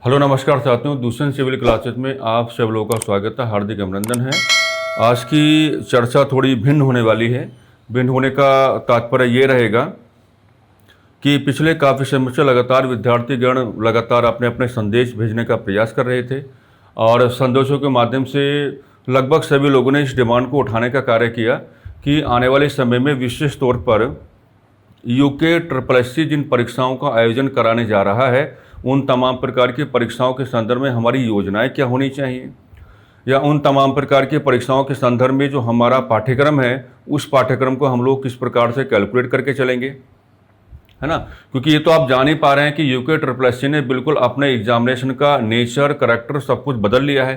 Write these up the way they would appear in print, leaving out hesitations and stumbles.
Hello नमस्कार साथियों, दूसरे सिविल क्लासेस में आप सब लोगों का स्वागत है, हार्दिक अभिनंदन है। आज की चर्चा थोड़ी भिन्न होने वाली है। भिन्न होने का तात्पर्य ये रहेगा कि पिछले काफ़ी समय से लगातार विद्यार्थीगण लगातार अपने अपने संदेश भेजने का प्रयास कर रहे थे और संदेशों के माध्यम से लगभग सभी लोगों ने इस डिमांड को उठाने का कार्य किया कि आने वाले समय में विशेष तौर पर यूके SSC जिन परीक्षाओं का आयोजन कराने जा रहा है उन तमाम प्रकार की परीक्षाओं के संदर्भ में हमारी योजनाएं क्या होनी चाहिए, या उन तमाम प्रकार की परीक्षाओं के संदर्भ में जो हमारा पाठ्यक्रम है उस पाठ्यक्रम को हम लोग किस प्रकार से कैलकुलेट करके चलेंगे, है ना। क्योंकि ये तो आप जान ही पा रहे हैं कि यूके SSC ने बिल्कुल अपने एग्जामिनेशन का नेचर, करैक्टर सब कुछ बदल लिया है।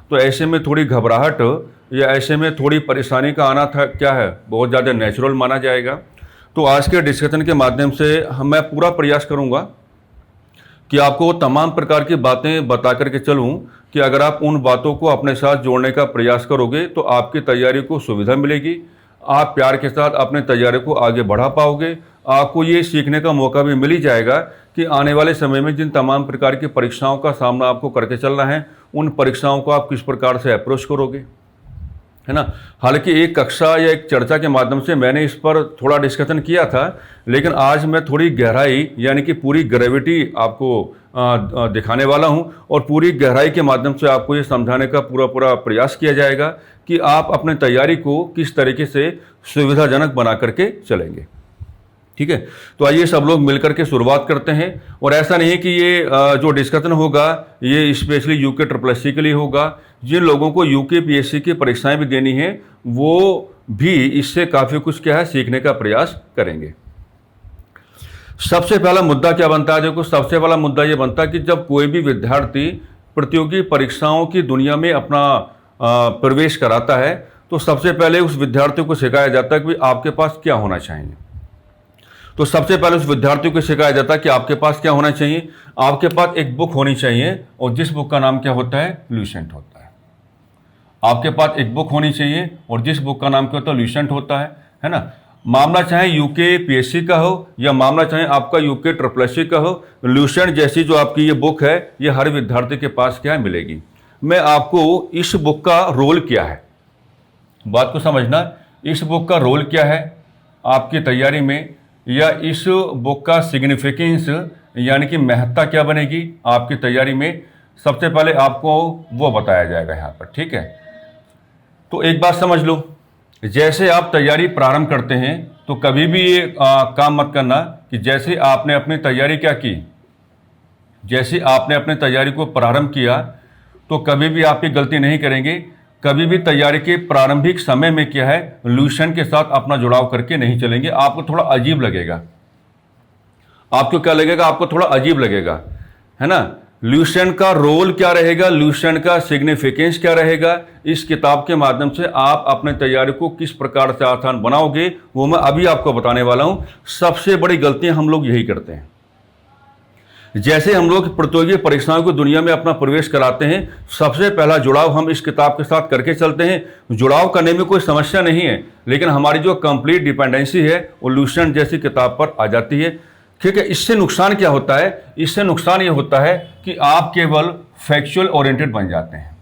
तो ऐसे में थोड़ी घबराहट या ऐसे में थोड़ी परेशानी का आना था क्या है, बहुत ज़्यादा नेचुरल माना जाएगा। तो आज के डिस्कशन के माध्यम से मैं पूरा प्रयास करूँगा कि आपको तमाम प्रकार की बातें बता करके चलूँ कि अगर आप उन बातों को अपने साथ जोड़ने का प्रयास करोगे तो आपकी तैयारी को सुविधा मिलेगी, आप प्यार के साथ अपने तैयारी को आगे बढ़ा पाओगे। आपको ये सीखने का मौका भी मिल ही जाएगा कि आने वाले समय में जिन तमाम प्रकार की परीक्षाओं का सामना आपको करके चलना है उन परीक्षाओं को आप किस प्रकार से अप्रोच करोगे, है ना। हालांकि एक कक्षा या एक चर्चा के माध्यम से मैंने इस पर थोड़ा डिस्कशन किया था, लेकिन आज मैं थोड़ी गहराई यानी कि पूरी ग्रेविटी आपको दिखाने वाला हूं और पूरी गहराई के माध्यम से आपको ये समझाने का पूरा प्रयास किया जाएगा कि आप अपने तैयारी को किस तरीके से सुविधाजनक बना करके चलेंगे। ठीक है, तो आइए सब लोग मिलकर के शुरुआत करते हैं। और ऐसा नहीं है कि ये जो डिस्कशन होगा ये स्पेशली यूके SSC के लिए होगा। जिन लोगों को यूके PSC की परीक्षाएं भी देनी है वो भी इससे काफ़ी कुछ क्या है सीखने का प्रयास करेंगे। सबसे पहला मुद्दा क्या बनता है, देखो सबसे पहला मुद्दा ये बनता है कि जब कोई भी विद्यार्थी प्रतियोगी परीक्षाओं की दुनिया में अपना प्रवेश कराता है तो सबसे पहले उस विद्यार्थी को सिखाया जाता है कि आपके पास क्या होना चाहिए। तो सबसे पहले उस विद्यार्थी को सिखाया जाता है कि आपके पास क्या होना चाहिए। आपके पास एक बुक होनी चाहिए और जिस बुक का नाम क्या होता है, ल्यूसेंट होता है। आपके पास एक बुक होनी चाहिए और जिस बुक का नाम क्या होता है, ल्यूसेंट होता है ना। मामला चाहे यूके PSC का हो या मामला चाहे आपका यूके SSC का हो, ल्यूसेंट जैसी जो आपकी ये बुक है ये हर विद्यार्थी के पास क्या है मिलेगी। मैं आपको इस बुक का रोल क्या है, बात को समझना, इस बुक का रोल क्या है आपकी तैयारी में, या इस बुक का सिग्निफिकेंस यानी कि महत्ता क्या बनेगी आपकी तैयारी में, सबसे पहले आपको वो बताया जाएगा यहाँ पर। ठीक है, तो एक बात समझ लो, जैसे आप तैयारी प्रारंभ करते हैं तो कभी भी ये काम मत करना कि जैसे आपने अपनी तैयारी क्या की, जैसे आपने अपनी तैयारी को प्रारंभ किया तो कभी भी आप ये गलती नहीं करेंगे। कभी भी तैयारी के प्रारंभिक समय में क्या है ल्यूसेंट के साथ अपना जुड़ाव करके नहीं चलेंगे। आपको थोड़ा अजीब लगेगा, आपको क्या लगेगा, आपको थोड़ा अजीब लगेगा, है ना। ल्यूसेंट का रोल क्या रहेगा, ल्यूसेंट का सिग्निफिकेंस क्या रहेगा, इस किताब के माध्यम से आप अपने तैयारी को किस प्रकार से आसान बनाओगे वो मैं अभी आपको बताने वाला हूं। सबसे बड़ी गलतियां हम लोग यही करते हैं। जैसे हम लोग प्रतियोगी परीक्षाओं की दुनिया में अपना प्रवेश कराते हैं, सबसे पहला जुड़ाव हम इस किताब के साथ करके चलते हैं। जुड़ाव करने में कोई समस्या नहीं है, लेकिन हमारी जो कंप्लीट डिपेंडेंसी है वो ल्यूसेंट जैसी किताब पर आ जाती है। ठीक है, इससे नुकसान क्या होता है, इससे नुकसान ये होता है कि आप केवल फैक्चुअल ओरिएंटेड बन जाते हैं।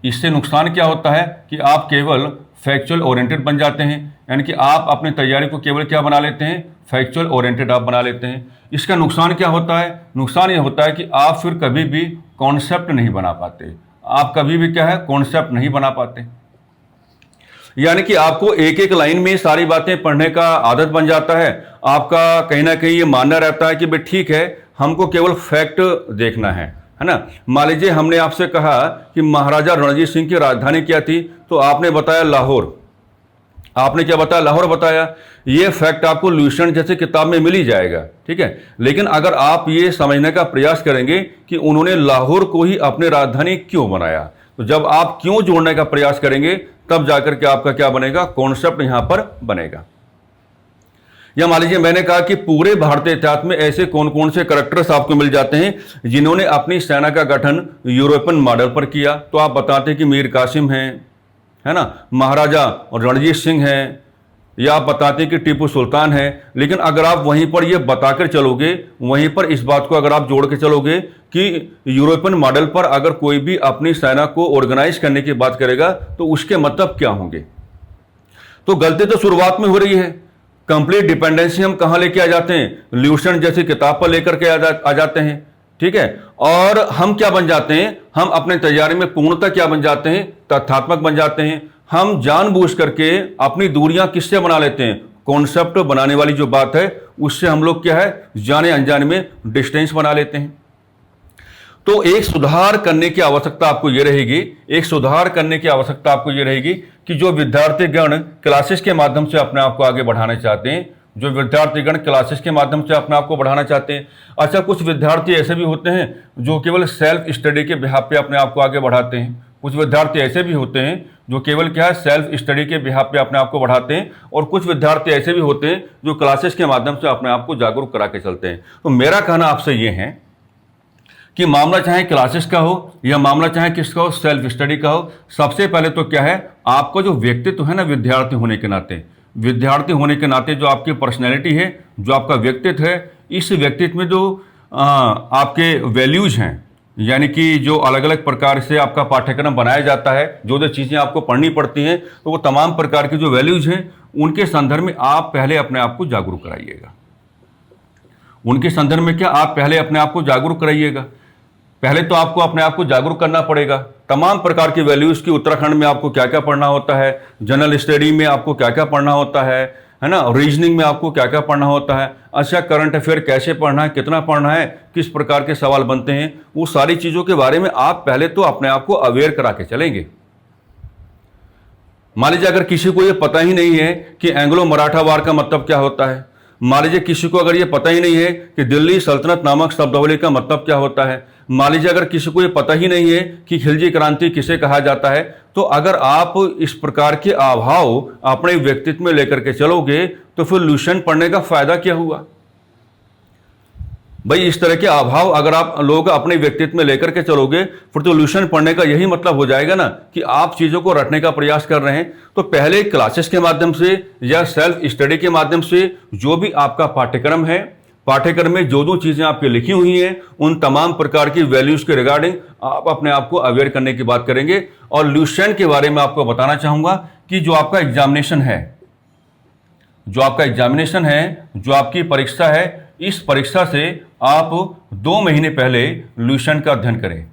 इससे नुकसान क्या होता है कि आप केवल फैक्चुअल ओरिएंटेड बन जाते हैं, यानी कि आप अपनी तैयारी को केवल क्या बना लेते हैं, फैक्चुअल ओरिएंटेड आप बना लेते हैं। इसका नुकसान क्या होता है, नुकसान ये होता है कि आप फिर कभी भी कॉन्सेप्ट नहीं बना पाते, आप कभी भी क्या है कॉन्सेप्ट नहीं बना पाते। यानी कि आपको एक एक लाइन में सारी बातें पढ़ने का आदत बन जाता है। आपका कहीं ना कहीं ये मानना रहता है कि भाई ठीक है हमको केवल फैक्ट देखना है ना। मान लीजिए हमने आपसे कहा कि महाराजा रणजीत सिंह की राजधानी क्या थी, तो आपने बताया लाहौर। आपने क्या बताया, लाहौर बताया। ये फैक्ट आपको ल्यूसेंट जैसे किताब में मिल ही जाएगा। ठीक है, लेकिन अगर आप ये समझने का प्रयास करेंगे कि उन्होंने लाहौर को ही अपनी राजधानी क्यों बनाया, तो जब आप क्यों जोड़ने का प्रयास करेंगे तब जाकर के आपका क्या बनेगा, कॉन्सेप्ट यहां पर बनेगा। या मान लीजिए मैंने कहा कि पूरे भारतीय इतिहास में ऐसे कौन कौन से करैक्टर्स आपको मिल जाते हैं जिन्होंने अपनी सेना का गठन यूरोपियन मॉडल पर किया, तो आप बताते हैं कि मीर कासिम हैं, है ना, महाराजा रणजीत सिंह हैं, या आप बताते हैं कि टीपू सुल्तान है, लेकिन अगर आप वहीं पर ये बताकर चलोगे, वहीं पर इस बात को अगर आप जोड़ के चलोगे कि यूरोपियन मॉडल पर अगर कोई भी अपनी सेना को ऑर्गेनाइज करने की बात करेगा तो उसके मतलब क्या होंगे। तो गलती तो शुरुआत में हो रही है। कंप्लीट डिपेंडेंसी हम कहां लेके आ जाते हैं, ल्यूसेंट जैसी किताब पर लेकर के आ जाते हैं, ठीक है। और हम क्या बन जाते हैं, हम अपने तैयारी में पूर्णतः क्या बन जाते हैं, तथ्यात्मक बन जाते हैं। हम जानबूझ करके अपनी दूरियां किससे बना लेते हैं, कॉन्सेप्ट बनाने वाली जो बात है उससे हम लोग क्या है, जाने अनजाने में डिस्टेंस बना लेते हैं। तो एक सुधार करने की आवश्यकता आपको ये रहेगी, एक सुधार करने की आवश्यकता आपको ये रहेगी कि जो विद्यार्थीगण क्लासेस के माध्यम से अपने आप को आगे बढ़ाना चाहते हैं, जो विद्यार्थीगण क्लासेस के माध्यम से अपने आप को बढ़ाना चाहते हैं। अच्छा, कुछ विद्यार्थी ऐसे भी होते हैं जो केवल सेल्फ स्टडी के बिहाफ पे अपने आप को आगे बढ़ाते हैं। कुछ विद्यार्थी ऐसे भी होते हैं जो केवल क्या है, सेल्फ स्टडी के बिहाफ पे अपने आप को बढ़ाते हैं। और कुछ विद्यार्थी ऐसे भी होते हैं जो क्लासेस के माध्यम से अपने आप को जागरूक करा के चलते हैं। तो मेरा कहना आपसे ये है कि मामला चाहे क्लासेस का हो या मामला चाहे किसका हो, सेल्फ स्टडी का हो, सबसे पहले तो क्या है, आपका जो व्यक्तित्व है ना, विद्यार्थी होने के नाते, विद्यार्थी होने के नाते जो आपकी पर्सनैलिटी है, जो आपका व्यक्तित्व है, इस व्यक्तित्व में जो आपके वैल्यूज हैं, यानी कि जो अलग अलग प्रकार से आपका पाठ्यक्रम बनाया जाता है, जो जो चीज़ें आपको पढ़नी पड़ती हैं, तो वो तमाम प्रकार की जो वैल्यूज हैं उनके संदर्भ में आप पहले अपने आप को जागरूक कराइएगा। उनके संदर्भ में क्या, आप पहले अपने आप को जागरूक कराइएगा। पहले तो आपको अपने आप को जागरूक करना पड़ेगा। तमाम प्रकार की वैल्यूज की उत्तराखंड में आपको क्या क्या पढ़ना होता है, जनरल स्टडी में आपको क्या क्या पढ़ना होता है ना, रीजनिंग में आपको क्या क्या पढ़ना होता है। अच्छा, करंट अफेयर कैसे पढ़ना है, कितना पढ़ना है, किस प्रकार के सवाल बनते हैं, वो सारी चीज़ों के बारे में आप पहले तो अपने आप को अवेयर करा के चलेंगे। मान लीजिए अगर किसी को ये पता ही नहीं है कि एंग्लो मराठा वार का मतलब क्या होता है, मान लीजिए किसी को अगर ये पता ही नहीं है कि दिल्ली सल्तनत नामक शब्दावली का मतलब क्या होता है, मान लीजिए अगर किसी को ये पता ही नहीं है कि खिलजी क्रांति किसे कहा जाता है, तो अगर आप इस प्रकार के अभाव अपने व्यक्तित्व में लेकर के चलोगे तो फिर ल्यूसेंट पढ़ने का फायदा क्या हुआ भाई। इस तरह के अभाव अगर आप लोग अपने व्यक्तित्व में लेकर के चलोगे फिर तो ल्यूसेंट पढ़ने का यही मतलब हो जाएगा ना कि आप चीज़ों को रटने का प्रयास कर रहे हैं। तो पहले क्लासेस के माध्यम से या सेल्फ स्टडी के माध्यम से जो भी आपका पाठ्यक्रम है, पाठ्यक्रम में जो जो चीज़ें आपकी लिखी हुई हैं उन तमाम प्रकार की वैल्यूज़ के रिगार्डिंग आप अपने आप को अवेयर करने की बात करेंगे। और ल्यूसेंट के बारे में आपको बताना चाहूँगा कि जो आपका एग्जामिनेशन है, जो आपका एग्जामिनेशन है, जो आपकी परीक्षा है, इस परीक्षा से आप 2 महीने पहले ल्यूसेंट का अध्ययन करें।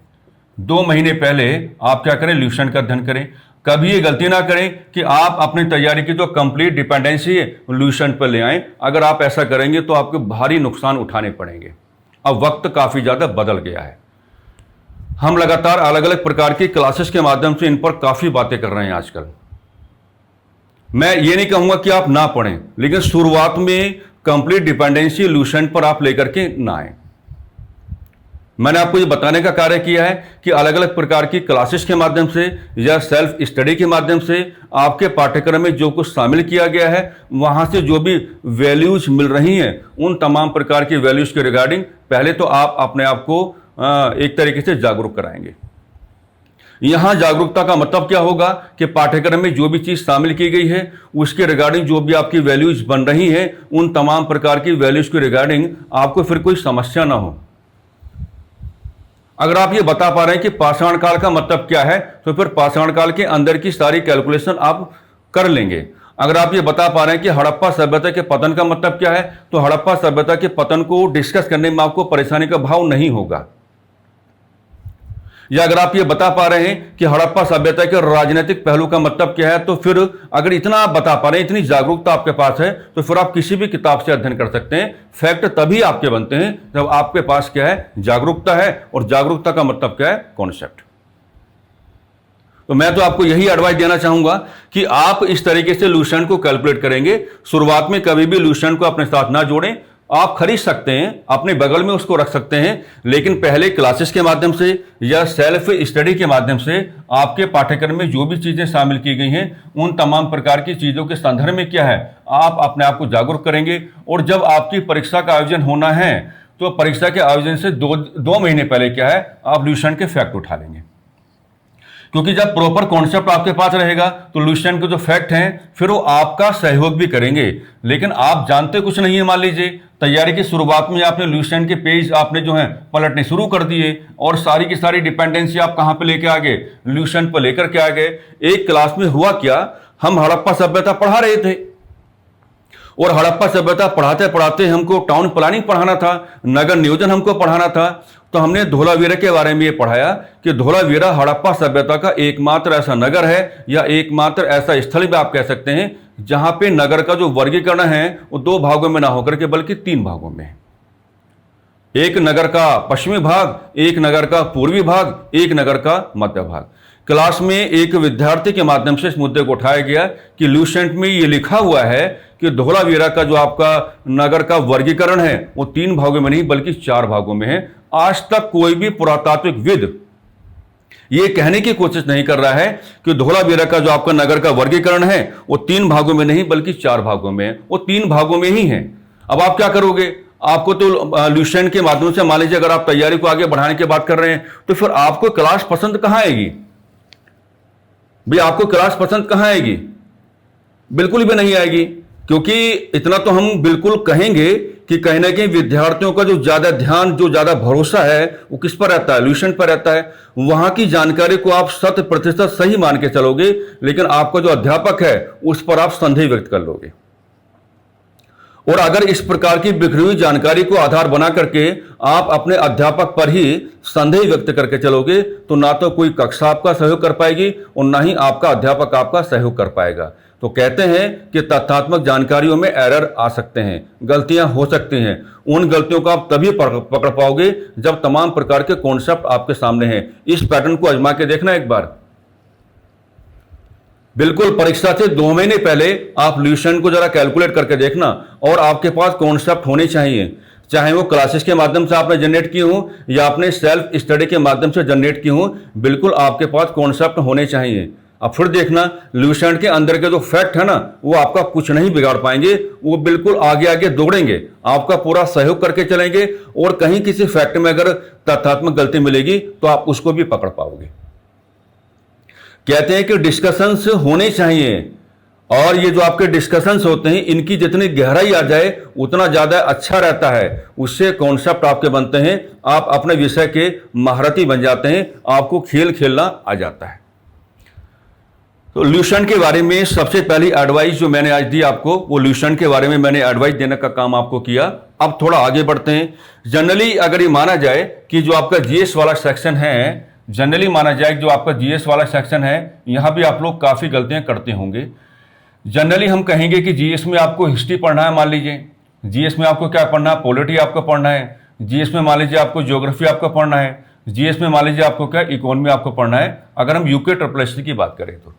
2 महीने पहले आप क्या करें, ल्यूसेंट का अध्ययन करें। कभी ये गलती ना करें कि आप अपनी तैयारी की जो कंप्लीट डिपेंडेंसी है ल्यूसेंट पर ले आएं। अगर आप ऐसा करेंगे तो आपको भारी नुकसान उठाने पड़ेंगे। अब वक्त काफ़ी ज़्यादा बदल गया है, हम लगातार अलग अलग प्रकार की क्लासेस के माध्यम से इन पर काफ़ी बातें कर रहे हैं आजकल। मैं ये नहीं कहूँगा कि आप ना पढ़ें, लेकिन शुरुआत में कंप्लीट डिपेंडेंसी ल्यूसेंट पर आप लेकर के ना आए। मैंने आपको ये बताने का कार्य किया है कि अलग अलग प्रकार की क्लासेस के माध्यम से या सेल्फ स्टडी के माध्यम से आपके पाठ्यक्रम में जो कुछ शामिल किया गया है, वहाँ से जो भी वैल्यूज मिल रही हैं उन तमाम प्रकार की वैल्यूज के रिगार्डिंग पहले तो आप अपने आप को एक तरीके से जागरूक कराएंगे। यहाँ जागरूकता का मतलब क्या होगा कि पाठ्यक्रम में जो भी चीज़ शामिल की गई है उसके रिगार्डिंग जो भी आपकी वैल्यूज बन रही हैं उन तमाम प्रकार की वैल्यूज के रिगार्डिंग आपको फिर कोई समस्या ना हो। अगर आप ये बता पा रहे हैं कि पाषाण काल का मतलब क्या है तो फिर पाषाण काल के अंदर की सारी कैलकुलेशन आप कर लेंगे। अगर आप ये बता पा रहे हैं कि हड़प्पा सभ्यता के पतन का मतलब क्या है तो हड़प्पा सभ्यता के पतन को डिस्कस करने में आपको परेशानी का भाव नहीं होगा। या अगर आप ये बता पा रहे हैं कि हड़प्पा सभ्यता के राजनीतिक पहलू का मतलब क्या है, तो फिर अगर इतना आप बता पा रहे हैं, इतनी जागरूकता आपके पास है, तो फिर आप किसी भी किताब से अध्ययन कर सकते हैं। फैक्ट तभी आपके बनते हैं जब आपके पास क्या है, जागरूकता है। और जागरूकता का मतलब क्या है, कॉन्सेप्ट। तो मैं तो आपको यही एडवाइस देना चाहूंगा कि आप इस तरीके से ल्यूसेंट को कैलकुलेट करेंगे। शुरुआत में कभी भी ल्यूसेंट को अपने साथ ना जोड़ें। आप खरीद सकते हैं, अपने बगल में उसको रख सकते हैं, लेकिन पहले क्लासेस के माध्यम से या सेल्फ स्टडी के माध्यम से आपके पाठ्यक्रम में जो भी चीज़ें शामिल की गई हैं उन तमाम प्रकार की चीज़ों के संदर्भ में क्या है, आप अपने आप को जागरूक करेंगे। और जब आपकी परीक्षा का आयोजन होना है तो परीक्षा के आयोजन से दो महीने पहले क्या है, आप ल्यूसेंट के फैक्ट उठा लेंगे। क्योंकि जब प्रॉपर कॉन्सेप्ट आपके पास रहेगा तो ल्यूसेंट के जो फैक्ट हैं फिर वो आपका सहयोग भी करेंगे। लेकिन आप जानते कुछ नहीं है, मान लीजिए तैयारी की शुरुआत में आपने ल्यूसेंट के पेज आपने जो है पलटने शुरू कर दिए और सारी की सारी डिपेंडेंसी आप कहां पे लेके आ गए, ल्यूसेंट पर लेकर के आ गए। एक क्लास में हुआ क्या, हम हड़प्पा सभ्यता पढ़ा रहे थे और हड़प्पा सभ्यता पढ़ाते पढ़ाते हमको टाउन प्लानिंग पढ़ाना था, नगर नियोजन हमको पढ़ाना था। तो हमने धोलावीरा के बारे में ये पढ़ाया कि धोलावीरा हड़प्पा सभ्यता का एकमात्र ऐसा नगर है या एकमात्र ऐसा स्थल भी आप कह सकते हैं जहां पे नगर का जो वर्गीकरण है वो 2 भागों में ना होकर के बल्कि 3 भागों में है। एक नगर का पश्चिमी भाग, एक नगर का पूर्वी भाग, एक नगर का मध्य भाग। क्लास में एक विद्यार्थी के माध्यम से इस मुद्दे को उठाया गया कि ल्यूसेंट में ये लिखा हुआ है कि धोलावीरा का जो आपका नगर का वर्गीकरण है वो 3 भागों में नहीं बल्कि 4 भागों में है। आज तक कोई भी पुरातात्विक विद ये कहने की कोशिश नहीं कर रहा है कि धोलावीरा का जो आपका नगर का वर्गीकरण है वो 3 भागों में नहीं बल्कि 4 भागों में है, वो 3 भागों में ही है। अब आप क्या करोगे, आपको तो ल्यूसेंट के माध्यम से मान लीजिए अगर आप तैयारी को आगे बढ़ाने की बात कर रहे हैं तो फिर आपको क्लास पसंद कहां आएगी भाई, आपको क्लास पसंद कहां आएगी, बिल्कुल भी नहीं आएगी। क्योंकि इतना तो हम बिल्कुल कहेंगे कि कहीं ना कहीं विद्यार्थियों का जो ज्यादा ध्यान, जो ज्यादा भरोसा है वो किस पर रहता है, ल्यूसेंट पर रहता है। वहां की जानकारी को आप 100% सही मान के चलोगे, लेकिन आपका जो अध्यापक है उस पर आप संदेह व्यक्त कर लोगे। और अगर इस प्रकार की बिखरी हुई जानकारी को आधार बना करके आप अपने अध्यापक पर ही संदेह व्यक्त करके चलोगे तो ना तो कोई कक्षा आपका सहयोग कर पाएगी और ना ही आपका अध्यापक आपका सहयोग कर पाएगा। तो कहते हैं कि तथ्यात्मक जानकारियों में एरर आ सकते हैं, गलतियां हो सकती हैं। उन गलतियों को आप तभी पकड़ पाओगे जब तमाम प्रकार के कॉन्सेप्ट आपके सामने हैं। इस पैटर्न को आजमा के देखना एक बार, बिल्कुल परीक्षा से 2 महीने पहले आप ल्यूसेंट को जरा कैलकुलेट करके देखना और आपके पास कॉन्सेप्ट होने चाहिए, चाहे वो क्लासेस के माध्यम से आपने जनरेट की हो या आपने सेल्फ स्टडी के माध्यम से जनरेट की हो, बिल्कुल आपके पास कॉन्सेप्ट होने चाहिए। अब फिर देखना ल्यूसेंट के अंदर के जो फैक्ट है ना वो आपका कुछ नहीं बिगाड़ पाएंगे, वो बिल्कुल आगे आगे दौड़ेंगे, आपका पूरा सहयोग करके चलेंगे और कहीं किसी फैक्ट में अगर तथ्यात्मक गलती मिलेगी तो आप उसको भी पकड़ पाओगे। कहते हैं कि डिस्कशंस होने चाहिए और ये जो आपके डिस्कशंस होते हैं इनकी जितनी गहराई आ जाए उतना ज्यादा अच्छा रहता है, उससे कॉन्सेप्ट आपके बनते हैं, आप अपने विषय के महारथी बन जाते हैं, आपको खेल खेलना आ जाता है। तो ल्यूसेंट के बारे में सबसे पहली एडवाइस जो मैंने आज दी आपको, वो ल्यूसेंट के बारे में मैंने एडवाइस देने का काम आपको किया। अब थोड़ा आगे बढ़ते हैं। जनरली अगर ये माना जाए कि जो आपका जीएस वाला सेक्शन है, जनरली माना जाए कि जो आपका जीएस वाला सेक्शन है यहां भी आप लोग काफ़ी गलतियां करते होंगे। जनरली हम कहेंगे कि जीएस में आपको हिस्ट्री पढ़ना है, मान लीजिए जीएस में आपको क्या पढ़ना है, पॉलिटी आपको पढ़ना है, जीएस में मान लीजिए आपको ज्योग्राफी आपको पढ़ना है, जीएस में मान लीजिए आपको क्या इकोनॉमी आपको पढ़ना है। अगर हम यूके ट्रिपल की बात करें तो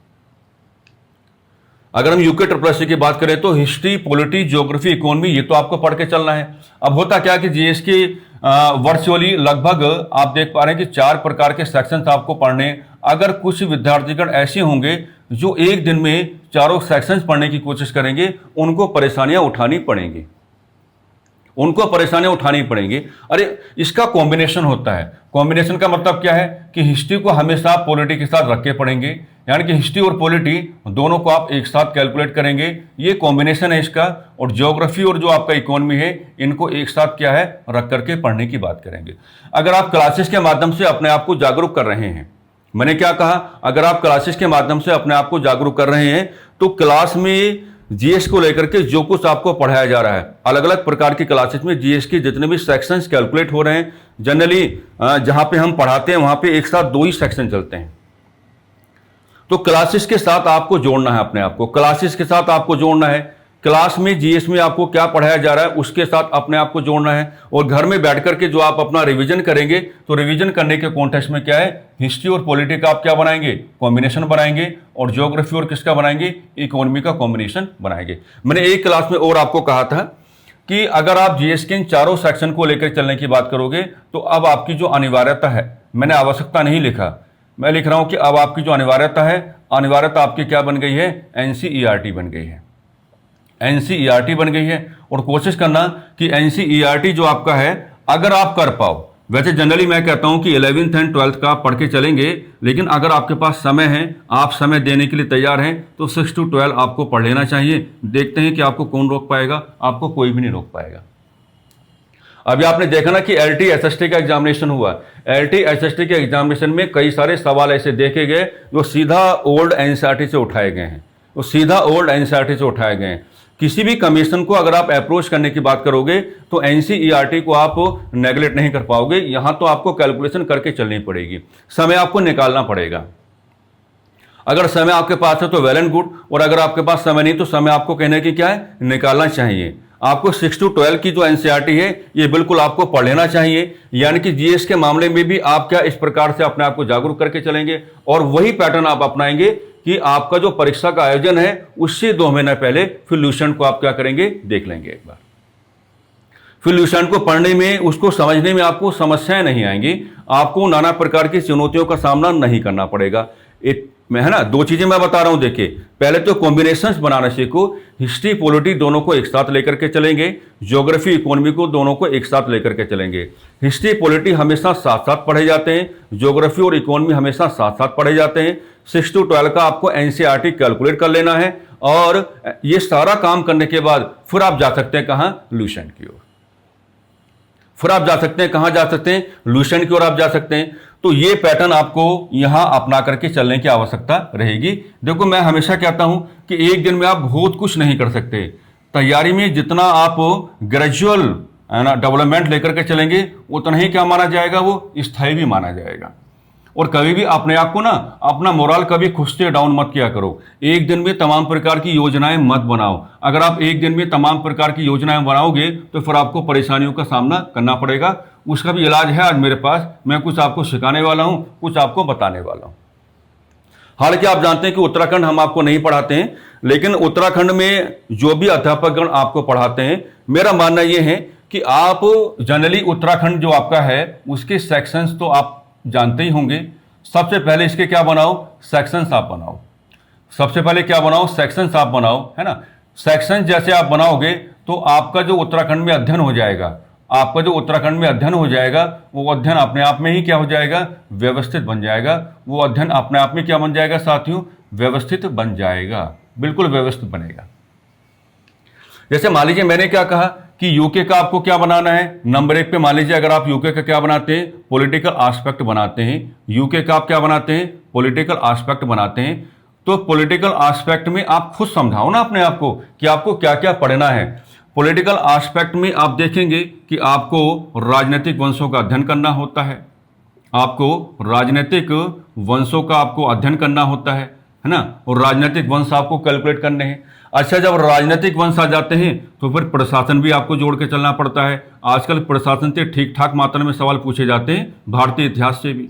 अगर हम यूके ट्रिपल की बात करें तो हिस्ट्री, पॉलिटी, ज्योग्राफी, इकोनॉमी ये तो आपको पढ़ के चलना है। अब होता क्या कि जीएस की वर्चुअली लगभग आप देख पा रहे हैं कि 4 प्रकार के सेक्शंस आपको पढ़ने। अगर कुछ विद्यार्थीगण ऐसे होंगे जो एक दिन में चारों सेक्शंस पढ़ने की कोशिश करेंगे, उनको परेशानियां उठानी पड़ेंगी, उनको परेशानियां उठानी पड़ेंगी। अरे इसका कॉम्बिनेशन होता है। कॉम्बिनेशन का मतलब क्या है कि हिस्ट्री को हमेशा आप पॉलिटी के साथ रख के पढ़ेंगे, यानी कि हिस्ट्री और पॉलिटी दोनों को आप एक साथ कैलकुलेट करेंगे, ये कॉम्बिनेशन है इसका। और ज्योग्राफी और जो आपका इकोनॉमी है इनको एक साथ क्या है रख करके पढ़ने की बात करेंगे। अगर आप क्लासेस के माध्यम से अपने आप को जागरूक कर रहे हैं, मैंने क्या कहा, अगर आप क्लासेस के माध्यम से अपने आप को जागरूक कर रहे हैं तो क्लास में जीएस को लेकर के जो कुछ आपको पढ़ाया जा रहा है, अलग अलग प्रकार की क्लासेस में जीएस के जितने भी सेक्शंस कैलकुलेट हो रहे हैं, जनरली जहां पे हम पढ़ाते हैं वहां पे एक साथ 2 ही सेक्शन चलते हैं। तो क्लासेस के साथ आपको जोड़ना है अपने आप को, क्लासेस के साथ आपको जोड़ना है। क्लास में जीएस में आपको क्या पढ़ाया जा रहा है उसके साथ अपने आप को जोड़ना है। और घर में बैठ करके जो आप अपना रिवीजन करेंगे तो रिवीजन करने के कॉन्टेक्स्ट में क्या है, हिस्ट्री और पॉलिटी का आप क्या बनाएंगे, कॉम्बिनेशन बनाएंगे, और ज्योग्राफी और किसका बनाएंगे, इकोनॉमी का कॉम्बिनेशन बनाएंगे। मैंने एक क्लास में और आपको कहा था कि अगर आप जीएस के इन चारों सेक्शन को लेकर चलने की बात करोगे तो अब आपकी जो अनिवार्यता है, मैंने आवश्यकता नहीं लिखा, मैं लिख रहा हूं कि अब आपकी जो अनिवार्यता है, अनिवार्यता आपकी क्या बन गई है, एनसीईआरटी बन गई है, एनसीईआरटी बन गई है। और कोशिश करना कि एनसीईआरटी जो आपका है अगर आप कर पाओ, वैसे जनरली मैं कहता हूं कि 11th एंड 12th का आप पढ़ के चलेंगे, लेकिन अगर आपके पास समय है, आप समय देने के लिए तैयार हैं, तो 6 to 12 आपको पढ़ लेना चाहिए। देखते हैं कि आपको कौन रोक पाएगा, आपको कोई भी नहीं रोक पाएगा। अभी आपने देखा ना कि LT SST का एग्जामिनेशन हुआ। LT SST के एग्जामिनेशन में कई सारे सवाल ऐसे देखे गए जो सीधा ओल्ड NCERT से उठाए गए हैं, वो सीधा ओल्ड NCERT से उठाए गए हैं। किसी भी कमीशन को अगर आप अप्रोच करने की बात करोगे तो NCERT को आप नेगलेक्ट नहीं कर पाओगे। यहां तो आपको कैलकुलेशन करके चलनी पड़ेगी, समय आपको निकालना पड़ेगा। अगर समय आपके पास है तो वेल एंड गुड, और अगर आपके पास समय नहीं तो समय आपको कहने की क्या है, निकालना चाहिए। आपको 6 to 12 की जो NCERT है ये बिल्कुल आपको पढ़ लेना चाहिए। यानी कि GS के मामले में भी आप क्या इस प्रकार से अपने आप को जागरूक करके चलेंगे और वही पैटर्न आप अपनाएंगे कि आपका जो परीक्षा का आयोजन है उससे 2 महीने पहले फिर ल्यूसेंट को आप क्या करेंगे, देख लेंगे एक बार। फिर ल्यूसेंट को पढ़ने में, उसको समझने में आपको समस्याएं नहीं आएंगी, आपको नाना प्रकार की चुनौतियों का सामना नहीं करना पड़ेगा। मैं है ना, 2 चीजें मैं बता रहा हूं। देखिए, पहले तो कॉम्बिनेशंस बनाना सीखो। हिस्ट्री पॉलिटी दोनों को एक साथ लेकर के चलेंगे, ज्योग्राफी इकोनॉमी को दोनों को एक साथ लेकर के चलेंगे। हिस्ट्री पॉलिटी हमेशा साथ साथ पढ़े जाते हैं, ज्योग्राफी और इकोनॉमी हमेशा साथ साथ पढ़े जाते हैं। 6 to 12 का आपको NCERT कैलकुलेट कर लेना है, और ये सारा काम करने के बाद फिर आप जा सकते हैं कहां, ल्यूसेंट की ओर। फिर आप जा सकते हैं कहां जा सकते हैं, ल्यूसेंट की ओर आप जा सकते हैं। तो ये पैटर्न आपको यहां अपना करके चलने की आवश्यकता रहेगी। देखो, मैं हमेशा कहता हूं कि एक दिन में आप बहुत कुछ नहीं कर सकते। तैयारी में जितना आप ग्रेजुअल है ना डेवलपमेंट लेकर के चलेंगे उतना ही क्या माना जाएगा, वो स्थायी भी माना जाएगा। और कभी भी अपने आप को ना, अपना मोरल कभी खुद से डाउन मत किया करो। एक दिन में तमाम प्रकार की योजनाएं मत बनाओ। अगर आप एक दिन में तमाम प्रकार की योजनाएं बनाओगे तो फिर आपको परेशानियों का सामना करना पड़ेगा। उसका भी इलाज है आज मेरे पास, मैं कुछ आपको सिखाने वाला हूं, कुछ आपको बताने वाला हूं। हालांकि आप जानते हैं कि उत्तराखंड हम आपको नहीं पढ़ाते हैं, लेकिन उत्तराखंड में जो भी अध्यापकगण आपको पढ़ाते हैं, मेरा मानना यह है कि आप जनरली उत्तराखंड जो आपका है उसके सेक्शंस तो आप जानते ही होंगे। सबसे पहले इसके क्या बनाओ, सेक्शंस आप बनाओ। सबसे पहले क्या बनाओ, सेक्शंस आप बनाओ, है ना। सेक्शन जैसे आप बनाओगे तो आपका जो उत्तराखंड में अध्ययन हो जाएगा, आपका जो उत्तराखंड में अध्ययन हो जाएगा, वो अध्ययन अपने आप में ही क्या हो जाएगा, व्यवस्थित बन जाएगा। वो अध्ययन अपने आप में क्या बन जाएगा साथियों, व्यवस्थित बन जाएगा, बिल्कुल व्यवस्थित बनेगा। जैसे मान लीजिए मैंने क्या कहा कि यूके का आपको क्या बनाना है। नंबर 1 पे मान लीजिए अगर आप यूके का क्या बनाते हैं, पॉलिटिकल एस्पेक्ट बनाते हैं। यूके का आप क्या बनाते हैं, पॉलिटिकल एस्पेक्ट बनाते हैं। तो पॉलिटिकल एस्पेक्ट में आप खुद समझाओ ना अपने आप को कि आपको क्या क्या पढ़ना है। पॉलिटिकल एस्पेक्ट में आप देखेंगे कि आपको राजनीतिक वंशों का अध्ययन करना होता है, आपको राजनीतिक वंशों का आपको अध्ययन करना होता है ना। और राजनीतिक वंश आपको कैलकुलेट करने हैं। अच्छा, जब राजनीतिक वंश आ जाते हैं तो फिर प्रशासन भी आपको जोड़ के चलना पड़ता है। आजकल प्रशासन से ठीक ठाक मात्रा में सवाल पूछे जाते हैं, भारतीय इतिहास से भी।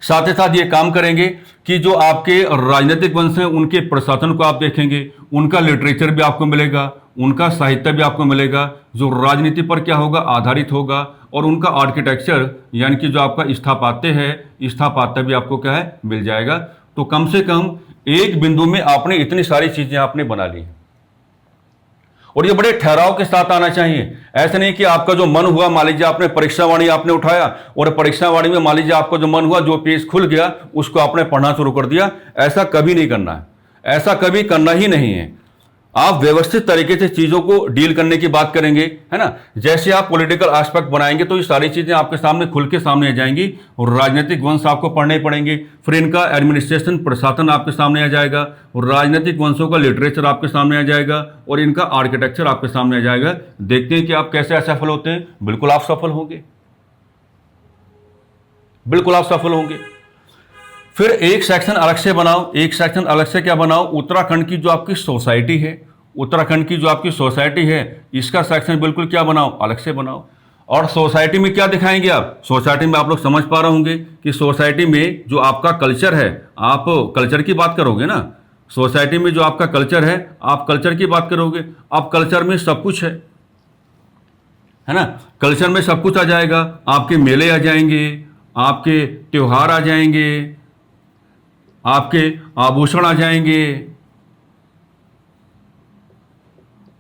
साथ ही साथ ये काम करेंगे कि जो आपके राजनीतिक वंश हैं उनके प्रशासन को आप देखेंगे, उनका लिटरेचर भी आपको मिलेगा, उनका साहित्य भी आपको मिलेगा जो राजनीति पर क्या होगा, आधारित होगा। और उनका आर्किटेक्चर यानी कि जो आपका स्थापत्य है, स्थापत्य भी आपको क्या है, मिल जाएगा। तो कम से कम एक बिंदु में आपने इतनी सारी चीजें आपने बना ली हैं, और ये बड़े ठहराव के साथ आना चाहिए। ऐसा नहीं कि आपका जो मन हुआ, मान लीजिए आपने परीक्षावाणी आपने उठाया और परीक्षावाणी में मान लीजिए आपको जो मन हुआ, जो पेज खुल गया उसको आपने पढ़ना शुरू कर दिया। ऐसा कभी नहीं करना है, ऐसा कभी करना ही नहीं है। आप व्यवस्थित तरीके से चीजों को डील करने की बात करेंगे, है ना। जैसे आप पॉलिटिकल एस्पेक्ट बनाएंगे तो ये सारी चीजें आपके सामने खुल के सामने आ जाएंगी, और राजनीतिक वंश आपको पढ़ने पड़ेंगे। फिर इनका एडमिनिस्ट्रेशन, प्रशासन आपके सामने आ जाएगा, और राजनीतिक वंशों का लिटरेचर आपके सामने आ जाएगा, और इनका आर्किटेक्चर आपके सामने आ जाएगा। देखते हैं कि आप कैसे असफल होते हैं। बिल्कुल आप सफल होंगे, बिल्कुल आप सफल होंगे। फिर एक सेक्शन अलग से बनाओ, एक सेक्शन अलग से क्या बनाओ, उत्तराखंड की जो आपकी सोसाइटी है, उत्तराखंड की जो आपकी सोसाइटी है इसका सेक्शन बिल्कुल क्या बनाओ, अलग से बनाओ। और सोसाइटी में क्या दिखाएंगे आप, सोसाइटी में आप लोग समझ पा रहे होंगे कि सोसाइटी में जो आपका कल्चर है, आप कल्चर की बात करोगे ना। सोसाइटी में जो आपका कल्चर है, आप कल्चर की बात करोगे। अब कल्चर में सब कुछ है ना। कल्चर में सब कुछ आ जाएगा, आपके मेले आ जाएंगे, आपके त्योहार आ जाएंगे, आपके आभूषण आ जाएंगे,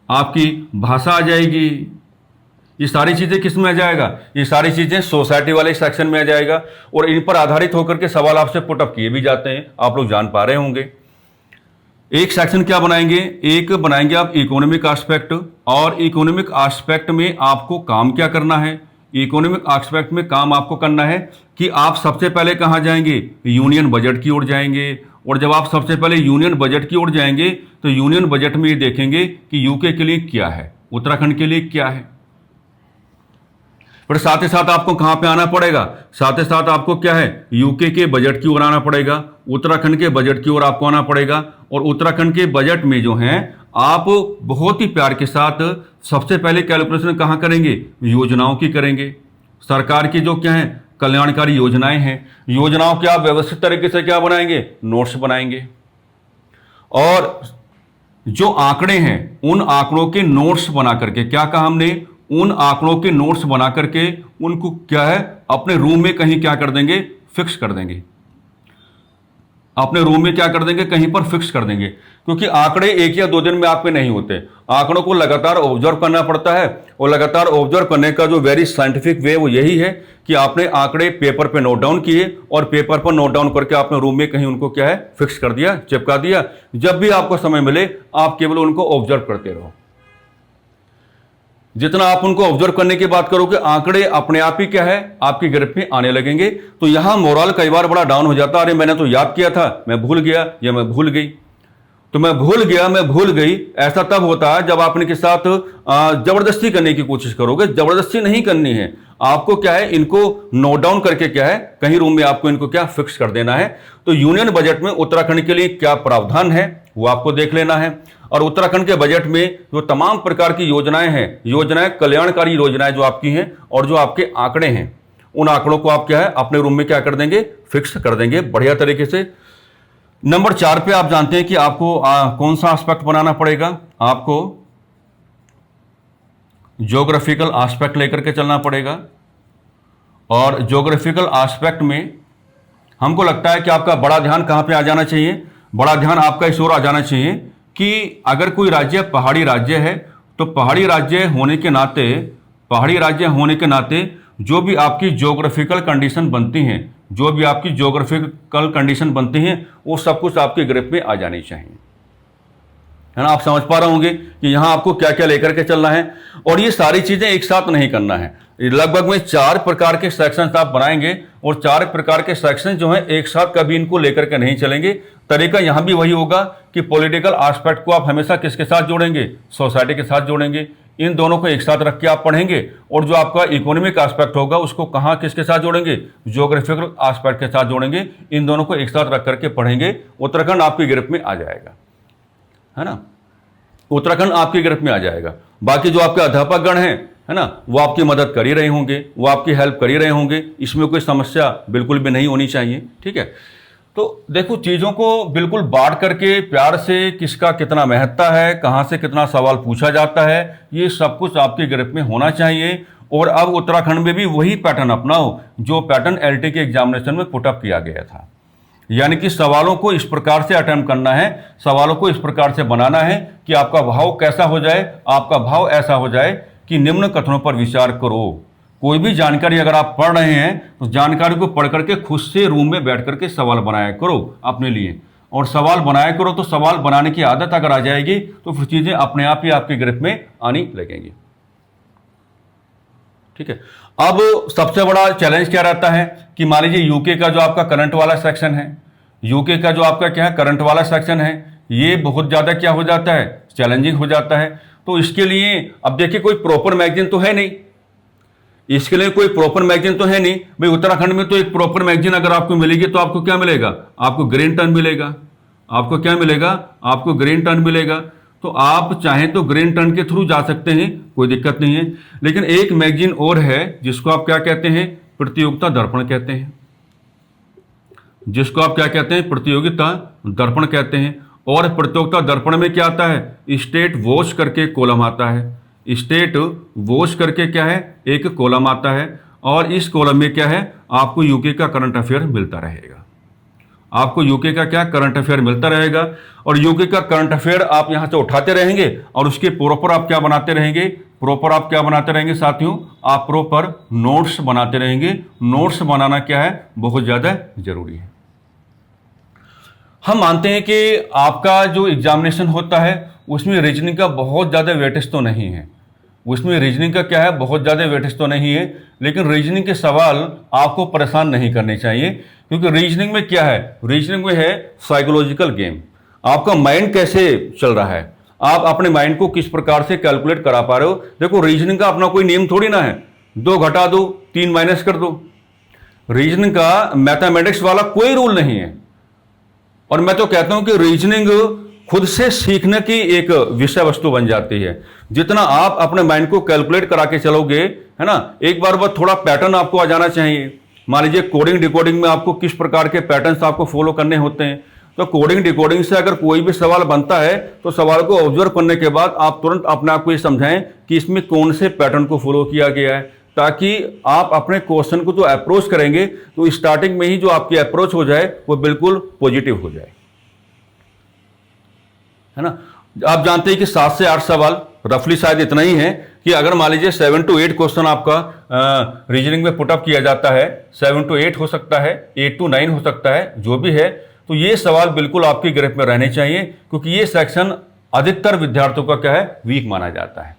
आपकी भाषा आ जाएगी, ये सारी चीज़ें किस में आ जाएगा, ये सारी चीज़ें सोसाइटी वाले सेक्शन में आ जाएगा। और इन पर आधारित होकर के सवाल आपसे पुटअप किए भी जाते हैं, आप लोग जान पा रहे होंगे। एक सेक्शन क्या बनाएंगे, एक बनाएंगे आप इकोनॉमिक एस्पेक्ट, और इकोनॉमिक एस्पेक्ट में आपको काम क्या करना है। इकोनॉमिक एस्पेक्ट में काम आपको करना है कि आप सबसे पहले कहाँ जाएंगे, यूनियन बजट की ओर जाएंगे। और जब आप सबसे पहले यूनियन बजट की ओर जाएंगे तो यूनियन बजट में ये देखेंगे कि यूके के लिए क्या है, उत्तराखंड के लिए क्या है। पर साथ ही साथ आपको कहाँ पे आना पड़ेगा, साथ ही साथ आपको क्या है, यूके के बजट की ओर आना पड़ेगा, उत्तराखंड के बजट की ओर आपको आना पड़ेगा। और उत्तराखंड के बजट में जो है आप बहुत ही प्यार के साथ सबसे पहले कैलकुलेशन कहाँ करेंगे, योजनाओं की करेंगे। सरकार की जो क्या है कल्याणकारी योजनाएं हैं, योजनाओं के आप व्यवस्थित तरीके से क्या बनाएंगे, नोट्स बनाएंगे। और जो आंकड़े हैं उन आंकड़ों के नोट्स बना करके, क्या कहा हमने, उन आंकड़ों के नोट्स बना करके उनको क्या है अपने रूम में कहीं क्या कर देंगे, फिक्स कर देंगे। अपने रूम में क्या कर देंगे, कहीं पर फिक्स कर देंगे। क्योंकि आंकड़े एक या दो दिन में आपके नहीं होते, आंकड़ों को लगातार ऑब्जर्व करना पड़ता है। और लगातार ऑब्जर्व करने का जो वेरी साइंटिफिक वे वो यही है कि आपने आंकड़े पेपर पे नोट डाउन किए और पेपर पर नोट डाउन करके आपने रूम में कहीं उनको क्या है फिक्स कर दिया, चिपका दिया। जब भी आपको समय मिले आप केवल उनको ऑब्जर्व करते रहो। जितना आप उनको ऑब्जर्व करने की बात करोगे आंकड़े अपने आप ही क्या है आपकी गिरफ्त में आने लगेंगे। तो यहां मोरल कई बार बड़ा डाउन हो जाता है, अरे मैंने तो याद किया था, मैं भूल गया या मैं भूल गई। तो मैं भूल गया, मैं भूल गई, ऐसा तब होता है जब आप इनके साथ जबरदस्ती करने की कोशिश करोगे। जबरदस्ती नहीं करनी है, आपको क्या है इनको नोट डाउन करके क्या है कहीं रूम में आपको इनको क्या फिक्स कर देना है। तो यूनियन बजट में उत्तराखंड के लिए क्या प्रावधान है वो आपको देख लेना है। और उत्तराखंड के बजट में जो तमाम प्रकार की योजनाएं हैं, योजनाएं कल्याणकारी योजनाएं जो आपकी हैं और जो आपके आंकड़े हैं, उन आंकड़ों को आप क्या है अपने रूम में क्या कर देंगे, फिक्स कर देंगे बढ़िया तरीके से। नंबर 4 पे आप जानते हैं कि आपको कौन सा एस्पेक्ट बनाना पड़ेगा, आपको ज्योग्राफिकल एस्पेक्ट लेकर के चलना पड़ेगा। और ज्योग्राफिकल एस्पेक्ट में हमको लगता है कि आपका बड़ा ध्यान कहां पे आ जाना चाहिए, बड़ा ध्यान आपका इस ओर आ जाना चाहिए कि अगर कोई राज्य पहाड़ी राज्य है तो पहाड़ी राज्य होने के नाते जो भी आपकी ज्योग्राफिकल कंडीशन बनती हैं, जो भी आपकी ज्योग्राफिकल कंडीशन बनती हैं वो सब कुछ आपके ग्रिप में आ जानी चाहिए, है ना। आप समझ पा रहे होंगे कि यहाँ आपको क्या क्या लेकर के चलना है। और ये सारी चीजें एक साथ नहीं करना है, लगभग में 4 प्रकार के सेक्शंस आप बनाएंगे और 4 प्रकार के सेक्शन जो हैं एक साथ कभी इनको लेकर के नहीं चलेंगे। तरीका यहाँ भी वही होगा कि पॉलिटिकल एस्पेक्ट को आप हमेशा किसके साथ जोड़ेंगे, सोसाइटी के साथ जोड़ेंगे। इन दोनों को एक साथ रख के आप पढ़ेंगे। और जो आपका इकोनॉमिक एस्पेक्ट होगा उसको कहाँ किसके साथ जोड़ेंगे, ज्योग्राफिकल एस्पेक्ट के साथ जोड़ेंगे। इन दोनों को एक साथ रख करके पढ़ेंगे, उत्तराखंड आपकी गिरफ्त में आ जाएगा, है ना, उत्तराखंड आपकी गिरफ्त में आ जाएगा। बाकी जो आपके अध्यापक गण हैं, है ना, वो आपकी मदद कर ही रहे होंगे, वो आपकी हेल्प कर ही रहे होंगे, इसमें कोई समस्या बिल्कुल भी नहीं होनी चाहिए, ठीक है। तो देखो चीज़ों को बिल्कुल बांट करके प्यार से किसका कितना महत्व है, कहाँ से कितना सवाल पूछा जाता है, ये सब कुछ आपकी गिरफ्त में होना चाहिए। और अब उत्तराखंड में भी वही पैटर्न अपनाओ जो पैटर्न एलटी के एग्जामिनेशन में पुटअप किया गया था। यानी कि सवालों को इस प्रकार से अटेम्प्ट करना है, सवालों को इस प्रकार से बनाना है कि आपका भाव कैसा हो जाए, आपका भाव ऐसा हो जाए कि निम्न कथनों पर विचार करो। कोई भी जानकारी अगर आप पढ़ रहे हैं तो जानकारी को पढ़ करके खुद से रूम में बैठ करके सवाल बनाया करो अपने लिए। और सवाल बनाया करो तो सवाल बनाने की आदत अगर आ जाएगी तो फिर चीज़ें अपने आप ही आपकी गिरफ्त में आनी लगेंगी, ठीक है। अब सबसे बड़ा चैलेंज क्या रहता है कि मान लीजिए यूके का जो आपका करंट वाला सेक्शन है, यूके का जो आपका क्या है करंट वाला सेक्शन है, ये बहुत ज़्यादा क्या हो जाता है, चैलेंजिंग हो जाता है। तो इसके लिए अब देखिए कोई प्रॉपर मैगजीन तो है नहीं, इसके लिए कोई प्रॉपर मैगजीन तो है नहीं भाई। उत्तराखंड में तो एक प्रॉपर मैगजीन अगर आपको मिलेगी तो आपको क्या मिलेगा, आपको ग्रीन टर्न मिलेगा। आपको क्या मिलेगा, आपको ग्रीन टर्न मिलेगा। तो आप चाहें तो ग्रीन टर्न के थ्रू जा सकते हैं, कोई दिक्कत नहीं है। लेकिन एक मैगजीन और है जिसको आप क्या कहते हैं, प्रतियोगिता दर्पण कहते हैं, जिसको आप क्या कहते हैं, प्रतियोगिता दर्पण कहते हैं। और प्रतियोगिता दर्पण में क्या आता है, स्टेट वॉच करके कॉलम आता है, स्टेट वॉच करके क्या है एक कॉलम आता है। और इस कॉलम में क्या है आपको यूके का करंट अफेयर मिलता रहेगा। आपको यूके का क्या करंट अफेयर मिलता रहेगा, और यूके का करंट अफेयर आप यहाँ से उठाते रहेंगे और उसके प्रॉपर आप क्या बनाते रहेंगे, प्रॉपर आप क्या बनाते रहेंगे साथियों, आप प्रॉपर नोट्स बनाते रहेंगे। नोट्स बनाना क्या है, बहुत ज़्यादा जरूरी है। हम मानते हैं कि आपका जो एग्जामिनेशन होता है उसमें रीजनिंग का बहुत ज़्यादा वेटेज तो नहीं है, उसमें रीजनिंग का क्या है, बहुत ज़्यादा वेटेज तो नहीं है, लेकिन रीजनिंग के सवाल आपको परेशान नहीं करने चाहिए, क्योंकि रीजनिंग में क्या है, रीजनिंग में है साइकोलॉजिकल गेम। आपका माइंड कैसे चल रहा है, आप अपने माइंड को किस प्रकार से कैलकुलेट करा पा रहे हो। देखो रीजनिंग का अपना कोई नियम थोड़ी ना है, 2 घटा दो 3 माइनस कर दो। रीजनिंग का मैथमेटिक्स वाला कोई रूल नहीं है। और मैं तो कहता हूं कि रीजनिंग खुद से सीखने की एक विषय वस्तु बन जाती है। जितना आप अपने माइंड को कैलकुलेट करा के चलोगे, है ना, एक बार बाद थोड़ा पैटर्न आपको आ जाना चाहिए। मान लीजिए कोडिंग डिकोडिंग में आपको किस प्रकार के पैटर्न्स आपको फॉलो करने होते हैं, तो कोडिंग डिकोडिंग से अगर कोई भी सवाल बनता है तो सवाल को ऑब्जर्व करने के बाद आप तुरंत अपने आप को ये समझाएं कि इसमें कौन से पैटर्न को फॉलो किया गया है, ताकि आप अपने क्वेश्चन को जो अप्रोच करेंगे तो स्टार्टिंग में ही जो आपकी अप्रोच हो जाए वो बिल्कुल पॉजिटिव हो जाए, है ना। आप जानते हैं कि 7 से 8 सवाल रफली शायद इतना ही है कि अगर मान लीजिए 7 to 8 क्वेश्चन आपका रीजनिंग में पुटअप किया जाता है, 7 to 8 हो सकता है, 8 to 9 हो सकता है, जो भी है, तो ये सवाल बिल्कुल आपकी ग्रिप में रहने चाहिए, क्योंकि ये सेक्शन अधिकतर विद्यार्थियों का क्या है, वीक माना जाता है।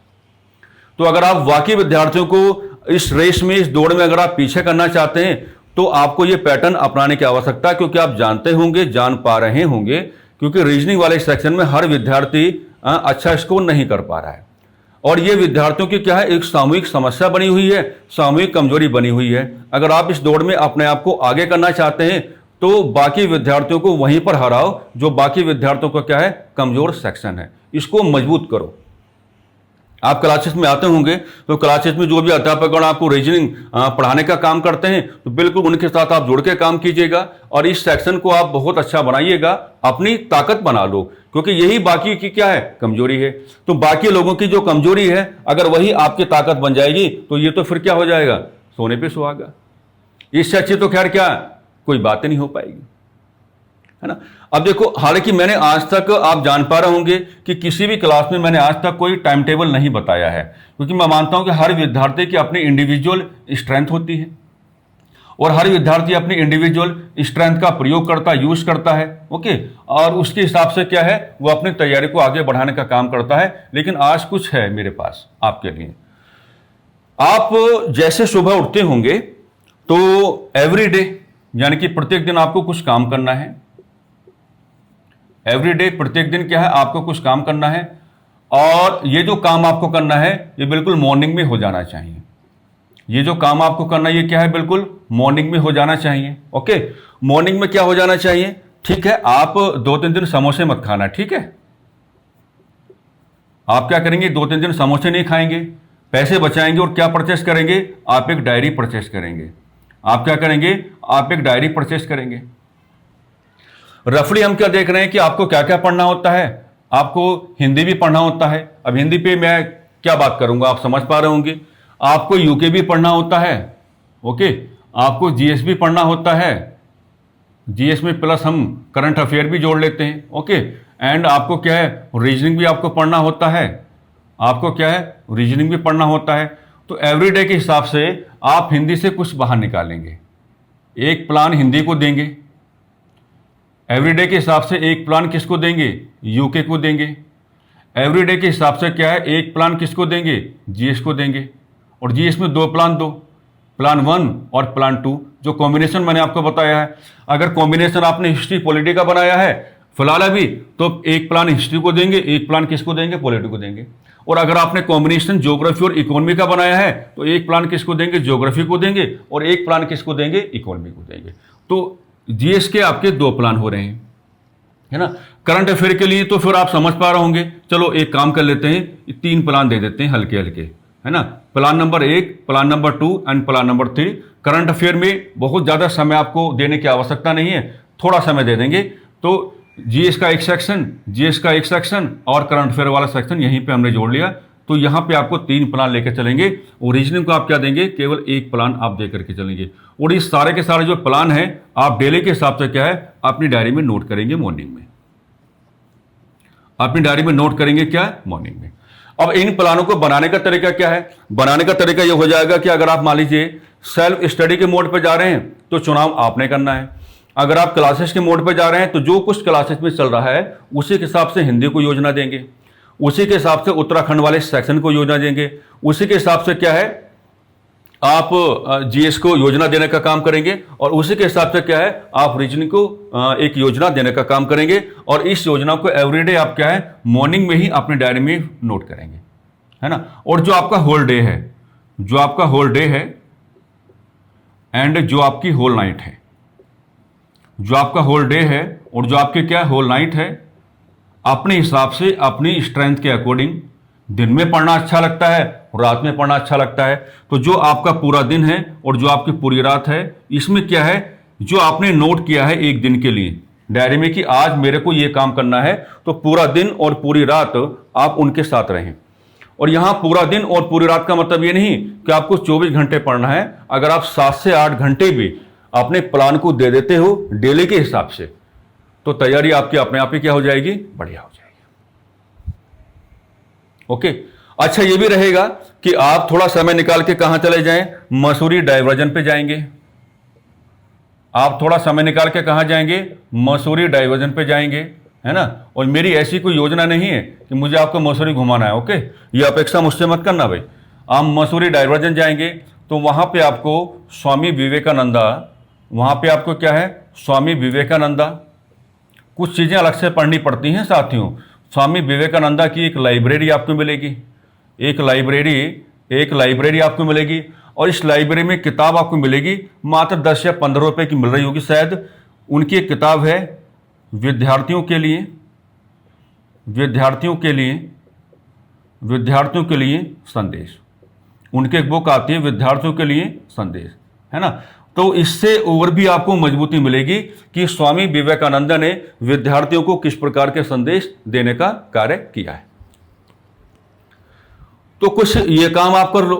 तो अगर आप वाकई विद्यार्थियों को इस रेस में, इस दौड़ में अगर आप पीछे करना चाहते हैं तो आपको ये पैटर्न अपनाने की आवश्यकता है, क्योंकि आप जानते होंगे, जान पा रहे होंगे, क्योंकि रीजनिंग वाले सेक्शन में हर विद्यार्थी अच्छा स्कोर नहीं कर पा रहा है, और ये विद्यार्थियों की क्या है, एक सामूहिक समस्या बनी हुई है, सामूहिक कमजोरी बनी हुई है। अगर आप इस दौड़ में अपने आप को आगे करना चाहते हैं तो बाकी विद्यार्थियों को वहीं पर हराओ जो बाकी विद्यार्थियों का क्या है, कमजोर सेक्शन है, इसको मजबूत करो। आप क्लासेस में आते होंगे तो क्लासेस में जो भी अध्यापकगण आपको रीजनिंग पढ़ाने का काम करते हैं तो बिल्कुल उनके साथ आप जुड़ के काम कीजिएगा, और इस सेक्शन को आप बहुत अच्छा बनाइएगा, अपनी ताकत बना लो, क्योंकि यही बाकी की क्या है, कमजोरी है। तो बाकी लोगों की जो कमजोरी है अगर वही आपकी ताकत बन जाएगी तो ये तो फिर क्या हो जाएगा, सोने पे सुहागा। इससे अच्छी तो खैर क्या कोई बात नहीं हो पाएगी, है ना। अब देखो, हालांकि मैंने आज तक, आप जान पा रहे होंगे कि किसी भी क्लास में मैंने आज तक कोई टाइम टेबल नहीं बताया है, क्योंकि मैं मानता हूं कि हर विद्यार्थी की अपनी इंडिविजुअल स्ट्रेंथ होती है और हर विद्यार्थी अपनी इंडिविजुअल स्ट्रेंथ का प्रयोग करता है, यूज करता है, ओके, और उसके हिसाब से क्या है, वो अपनी तैयारी को आगे बढ़ाने का काम करता है। लेकिन आज कुछ है मेरे पास आपके लिए। आप जैसे सुबह उठते होंगे तो एवरीडे, यानी कि प्रत्येक दिन आपको कुछ काम करना है। एवरीडे, प्रत्येक दिन क्या है, आपको कुछ काम करना है, और ये जो काम आपको करना है ये बिल्कुल मॉर्निंग में हो जाना चाहिए। ये जो काम आपको करना है ये क्या है, बिल्कुल मॉर्निंग में हो जाना चाहिए, ओके। मॉर्निंग में क्या हो जाना चाहिए, ठीक है। आप 2-3 दिन समोसे मत खाना, ठीक है। आप क्या करेंगे, 2-3 दिन समोसे नहीं खाएंगे, पैसे बचाएंगे, और क्या परचेस करेंगे, आप एक डायरी परचेस करेंगे। आप क्या करेंगे, आप एक डायरी परचेस करेंगे। रफली हम क्या देख रहे हैं कि आपको क्या क्या पढ़ना होता है। आपको हिंदी भी पढ़ना होता है। अब हिंदी पे मैं क्या बात करूंगा, आप समझ पा रहे होंगे। आपको यूके भी पढ़ना होता है, ओके। आपको जीएस भी पढ़ना होता है, जीएस में प्लस हम करंट अफेयर भी जोड़ लेते हैं, ओके। एंड आपको क्या है, रीजनिंग भी आपको पढ़ना होता है। आपको क्या है, रीजनिंग भी पढ़ना होता है। तो एवरीडे के हिसाब से आप हिंदी से कुछ बाहर निकालेंगे, एक प्लान हिंदी को देंगे। एवरीडे के हिसाब से एक प्लान किसको देंगे, यूके को देंगे। एवरीडे के हिसाब से क्या है, एक प्लान किसको देंगे, जीएस को देंगे। और जीएस में 2 प्लान दो, प्लान 1 और प्लान 2, जो कॉम्बिनेशन मैंने आपको बताया है। अगर कॉम्बिनेशन आपने हिस्ट्री पॉलिटी का बनाया है फिलहाल अभी, तो एक प्लान हिस्ट्री को देंगे, एक प्लान किसको देंगे, पॉलिटी को देंगे। और अगर आपने कॉम्बिनेशन ज्योग्राफी और इकोनॉमी का बनाया है तो एक प्लान किसको देंगे, ज्योग्राफी को देंगे, और एक प्लान किसको देंगे, इकोनॉमी को देंगे। तो जीएस के आपके 2 प्लान हो रहे हैं, है ना। करंट अफेयर के लिए तो फिर आप समझ पा रहे होंगे, चलो एक काम कर लेते हैं, 3 प्लान दे देते हैं हल्के हल्के, है ना। Plan number 1, plan number 2 and plan number 3। Current affair में बहुत ज़्यादा समय आपको देने की आवश्यकता नहीं है, थोड़ा समय दे देंगे। तो जीएस का एक सेक्शन, जीएस का एक सेक्शन और करंट अफेयर वाला सेक्शन यहीं पे हमने जोड़ लिया। तो यहाँ पे आपको 3 प्लान लेकर चलेंगे और रीजनिंग को आप क्या देंगे, केवल 1 प्लान आप दे करके चलेंगे। और ये सारे के सारे जो प्लान है आप डेली के हिसाब से क्या है अपनी डायरी में नोट करेंगे मॉर्निंग में, अपनी डायरी में नोट करेंगे क्या, मॉर्निंग में। अब इन प्लानों को बनाने का तरीका क्या है, बनाने का तरीका ये हो जाएगा कि अगर आप मान लीजिए सेल्फ स्टडी के मोड पे जा रहे हैं तो चुनाव आपने करना है। अगर आप क्लासेस के मोड पे जा रहे हैं तो जो कुछ क्लासेस में चल रहा है उसी के हिसाब से हिंदी को योजना देंगे, उसी के हिसाब से उत्तराखंड वाले सेक्शन को योजना देंगे, उसी के हिसाब से क्या है आप जीएस को योजना देने का काम करेंगे, और उसी के हिसाब से क्या है आप रीजनिंग को एक योजना देने का काम करेंगे। और इस योजना को एवरीडे आप क्या है मॉर्निंग में ही अपनी डायरी में नोट करेंगे, है ना। और जो आपका होल डे है, जो आपका होल डे है एंड जो आपकी होल नाइट है, जो आपका होल डे है और जो आपके क्या होल नाइट है, अपने हिसाब से अपनी स्ट्रेंथ के अकॉर्डिंग दिन में पढ़ना अच्छा लगता है और रात में पढ़ना अच्छा लगता है। तो जो आपका पूरा दिन है और जो आपकी पूरी रात है, इसमें क्या है जो आपने नोट किया है एक दिन के लिए डायरी में कि आज मेरे को ये काम करना है, तो पूरा दिन और पूरी रात आप उनके साथ रहें। और यहाँ पूरा दिन और पूरी रात का मतलब ये नहीं कि आपको 24 घंटे पढ़ना है। अगर आप 7 से 8 घंटे भी अपने प्लान को दे देते हो डेली के हिसाब से, तो तैयारी आपकी अपने आप ही क्या हो जाएगी, बढ़िया हो जाएगी। ओके, अच्छा ये भी रहेगा कि आप थोड़ा समय निकाल के कहां चले जाएं, मसूरी डाइवर्जन पे जाएंगे। आप थोड़ा समय निकाल के कहां जाएंगे, मसूरी डाइवर्जन पे जाएंगे, है ना। और मेरी ऐसी कोई योजना नहीं है कि मुझे आपको मसूरी घुमाना है, ओके, ये अपेक्षा मुझसे मत करना भाई। आप मसूरी डाइवर्जन जाएंगे तो वहां पे आपको स्वामी विवेकानंदा, वहां पे आपको क्या है स्वामी विवेकानंदा, कुछ चीज़ें अलग से पढ़नी पड़ती हैं साथियों। स्वामी विवेकानंदा की एक लाइब्रेरी आपको मिलेगी, एक लाइब्रेरी आपको मिलेगी, और इस लाइब्रेरी में किताब आपको मिलेगी मात्र 10 या 15 रुपए की मिल रही होगी शायद। उनकी एक किताब है विद्यार्थियों के लिए संदेश। उनकी एक बुक आती है विद्यार्थियों के लिए संदेश, है ना। तो इससे और भी आपको मजबूती मिलेगी कि स्वामी विवेकानंद ने विद्यार्थियों को किस प्रकार के संदेश देने का कार्य किया है। तो कुछ ये काम आप कर लो।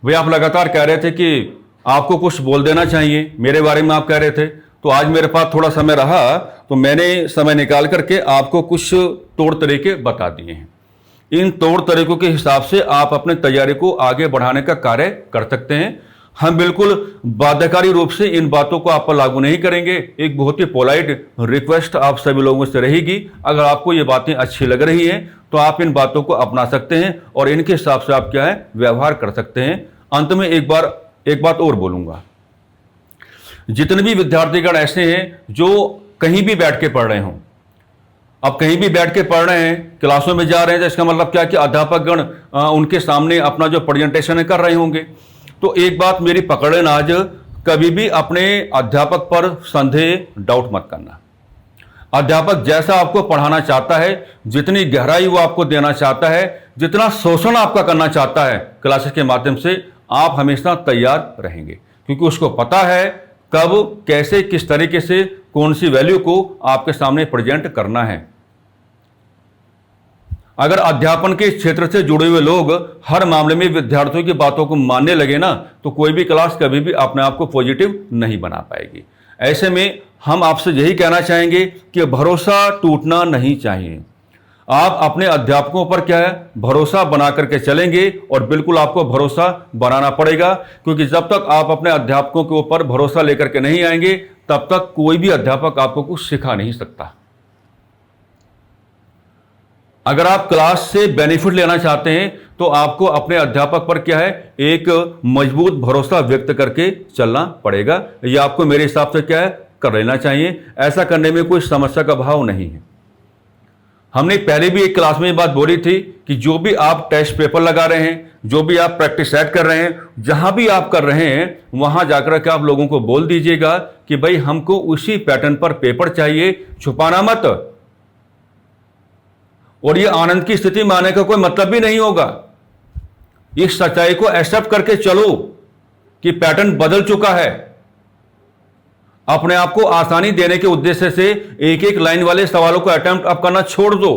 भाई आप लगातार कह रहे थे कि आपको कुछ बोल देना चाहिए, मेरे बारे में आप कह रहे थे, तो आज मेरे पास थोड़ा समय रहा तो मैंने समय निकाल करके आपको कुछ तौर तरीके बता दिए हैं। इन तौर तरीकों के हिसाब से आप अपने तैयारी को आगे बढ़ाने का कार्य कर सकते हैं। हम बिल्कुल बाध्यकारी रूप से इन बातों को आप पर लागू नहीं करेंगे। एक बहुत ही पोलाइट रिक्वेस्ट आप सभी लोगों से रहेगी, अगर आपको ये बातें अच्छी लग रही हैं तो आप इन बातों को अपना सकते हैं और इनके हिसाब से आप क्या है व्यवहार कर सकते हैं। अंत में एक बात और बोलूंगा, जितने भी विद्यार्थीगण ऐसे हैं जो कहीं भी बैठ के पढ़ रहे हों, अब कहीं भी बैठ के पढ़ रहे हैं, क्लासों में जा रहे हैं, तो इसका मतलब क्या कि अध्यापकगण उनके सामने अपना जो प्रेजेंटेशन है कर रहे होंगे। तो एक बात मेरी पकड़ लेना, आज कभी भी अपने अध्यापक पर संदेह डाउट मत करना। अध्यापक जैसा आपको पढ़ाना चाहता है, जितनी गहराई वो आपको देना चाहता है, जितना शोषण आपका करना चाहता है क्लासेस के माध्यम से, आप हमेशा तैयार रहेंगे, क्योंकि उसको पता है कब कैसे किस तरीके से कौन सी वैल्यू को आपके सामने प्रेजेंट करना है। अगर अध्यापन के क्षेत्र से जुड़े हुए लोग हर मामले में विद्यार्थियों की बातों को मानने लगे ना, तो कोई भी क्लास कभी भी अपने आप को पॉजिटिव नहीं बना पाएगी। ऐसे में हम आपसे यही कहना चाहेंगे कि भरोसा टूटना नहीं चाहिए। आप अपने अध्यापकों पर क्या है भरोसा बना करके चलेंगे, और बिल्कुल आपको भरोसा बनाना पड़ेगा, क्योंकि जब तक आप अपने अध्यापकों के ऊपर भरोसा लेकर के नहीं आएंगे तब तक कोई भी अध्यापक आपको कुछ सिखा नहीं सकता। अगर आप क्लास से बेनिफिट लेना चाहते हैं तो आपको अपने अध्यापक पर क्या है एक मजबूत भरोसा व्यक्त करके चलना पड़ेगा। यह आपको मेरे हिसाब से क्या है कर लेना चाहिए। ऐसा करने में कोई समस्या का भाव नहीं है। हमने पहले भी एक क्लास में ये बात बोली थी कि जो भी आप टेस्ट पेपर लगा रहे हैं, जो भी आप प्रैक्टिस सेट कर रहे हैं, जहां भी आप कर रहे हैं, वहां जाकर के आप लोगों को बोल दीजिएगा कि भाई हमको उसी पैटर्न पर पेपर चाहिए, छुपाना मत। और ये आनंद की स्थिति में आने का कोई मतलब भी नहीं होगा। इस सच्चाई को एक्सेप्ट करके चलो कि पैटर्न बदल चुका है। अपने आप को आसानी देने के उद्देश्य से एक एक लाइन वाले सवालों को अटेम्प्ट आप करना छोड़ दो।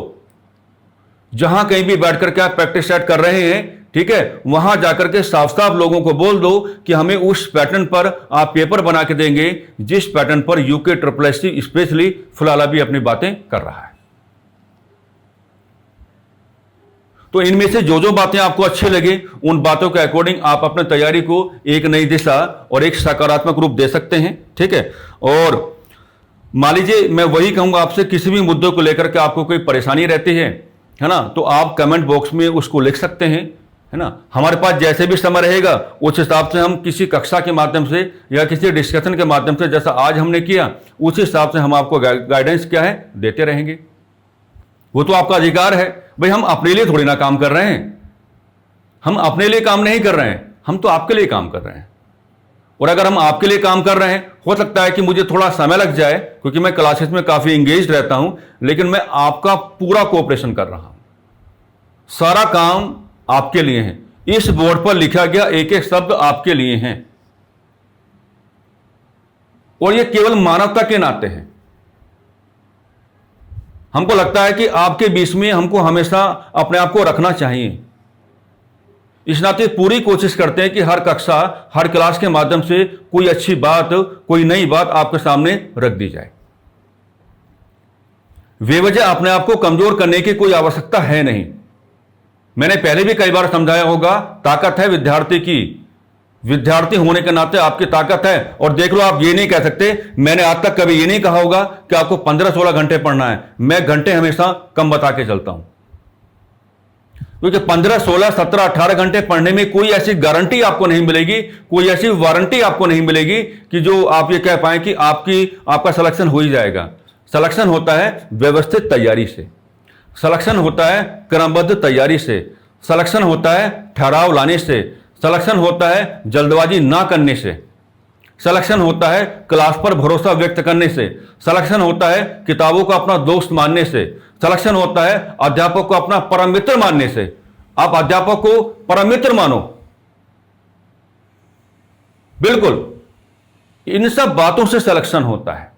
जहां कहीं भी बैठ करके आप प्रैक्टिस सेट कर रहे हैं, ठीक है, वहां जाकर के साफ साफ लोगों को बोल दो कि हमें उस पैटर्न पर आप पेपर बना के देंगे जिस पैटर्न पर यूके SSSC स्पेशली फुलाला भी अपनी बातें कर रहा है। तो इनमें से जो जो बातें आपको अच्छी लगे उन बातों के अकॉर्डिंग आप अपने तैयारी को एक नई दिशा और एक सकारात्मक रूप दे सकते हैं, ठीक है। और मान लीजिए मैं वही कहूंगा आपसे, किसी भी मुद्दे को लेकर के आपको कोई परेशानी रहती है ना, तो आप कमेंट बॉक्स में उसको लिख सकते हैं, है ना। हमारे पास जैसे भी समय रहेगा उस हिसाब से हम किसी कक्षा के माध्यम से या किसी डिस्कशन के माध्यम से, जैसा आज हमने किया, उस हिसाब से हम आपको गाइडेंस क्या है देते रहेंगे। वो तो आपका अधिकार है भाई, हम अपने लिए थोड़ी ना काम कर रहे हैं, हम अपने लिए काम नहीं कर रहे हैं, हम तो आपके लिए काम कर रहे हैं। और अगर हम आपके लिए काम कर रहे हैं, हो सकता है कि मुझे थोड़ा समय लग जाए क्योंकि मैं क्लासेस में काफी एंगेज रहता हूं, लेकिन मैं आपका पूरा कोऑपरेशन कर रहा हूं, सारा काम आपके लिए है। इस बोर्ड पर लिखा गया एक एक शब्द आपके लिए है और यह केवल मानवता के नाते है। हमको लगता है कि आपके बीच में हमको हमेशा अपने आप को रखना चाहिए, इस नाते पूरी कोशिश करते हैं कि हर कक्षा, हर क्लास के माध्यम से कोई अच्छी बात, कोई नई बात आपके सामने रख दी जाए। बेवजह अपने आप को कमजोर करने की कोई आवश्यकता है नहीं। मैंने पहले भी कई बार समझाया होगा, ताकत है विद्यार्थी की, विद्यार्थी होने के नाते आपकी ताकत है। और देख लो, आप ये नहीं कह सकते, मैंने आज तक कभी ये नहीं कहा होगा कि आपको 15-16 घंटे पढ़ना है। मैं घंटे हमेशा कम बता के चलता हूं, क्योंकि 15, 16, 17, 18 घंटे पढ़ने में कोई ऐसी गारंटी आपको नहीं मिलेगी, कोई ऐसी वारंटी आपको नहीं मिलेगी कि जो आप ये कह पाए कि आपका सिलेक्शन हो ही जाएगा। सिलेक्शन होता है व्यवस्थित तैयारी से, सिलेक्शन होता है क्रमबद्ध तैयारी से, सिलेक्शन होता है ठहराव लाने से, सिलेक्शन होता है जल्दबाजी ना करने से, सिलेक्शन होता है क्लास पर भरोसा व्यक्त करने से, सिलेक्शन होता है किताबों को अपना दोस्त मानने से, सिलेक्शन होता है अध्यापक को अपना परम मित्र मानने से। आप अध्यापक को परम मित्र मानो, बिल्कुल, इन सब बातों से सिलेक्शन होता है।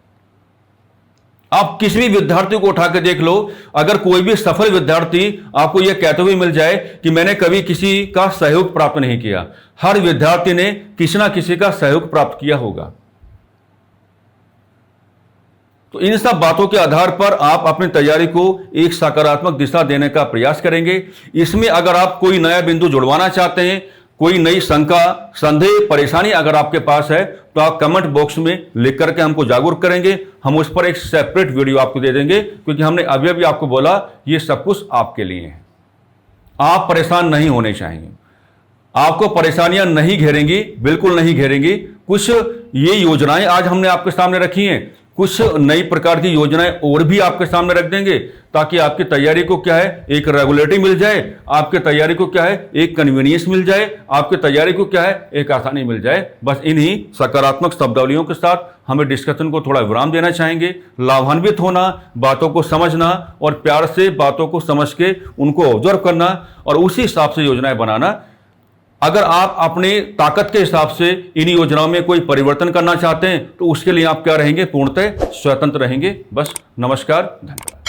आप किसी भी विद्यार्थी को उठा के देख लो, अगर कोई भी सफल विद्यार्थी आपको यह कहते हुए मिल जाए कि मैंने कभी किसी का सहयोग प्राप्त नहीं किया, हर विद्यार्थी ने किसी ना किसी का सहयोग प्राप्त किया होगा। तो इन सब बातों के आधार पर आप अपनी तैयारी को एक सकारात्मक दिशा देने का प्रयास करेंगे। इसमें अगर आप कोई नया बिंदु जुड़वाना चाहते हैं, कोई नई शंका, संदेह, परेशानी अगर आपके पास है, तो आप कमेंट बॉक्स में लिख करके हमको जागरूक करेंगे। हम उस पर एक सेपरेट वीडियो आपको दे देंगे, क्योंकि हमने अभी अभी आपको बोला ये सब कुछ आपके लिए है। आप परेशान नहीं होने चाहिए, आपको परेशानियां नहीं घेरेंगी, बिल्कुल नहीं घेरेंगी। कुछ ये योजनाएं आज हमने आपके सामने रखी हैं, कुछ नई प्रकार की योजनाएं और भी आपके सामने रख देंगे, ताकि आपकी तैयारी को क्या है एक रेगुलरिटी मिल जाए, आपके तैयारी को क्या है एक कन्वीनियंस मिल जाए, आपके तैयारी को क्या है एक आसानी मिल जाए। बस इन्हीं सकारात्मक शब्दावलियों के साथ हमें डिस्कशन को थोड़ा विराम देना चाहेंगे। लाभान्वित होना, बातों को समझना और प्यार से बातों को समझ के उनको ऑब्जर्व करना और उसी हिसाब से योजनाएं बनाना। अगर आप अपने ताकत के हिसाब से इन योजनाओं में कोई परिवर्तन करना चाहते हैं, तो उसके लिए आप क्या रहेंगे, पूर्णतः स्वतंत्र रहेंगे। बस नमस्कार, धन्यवाद।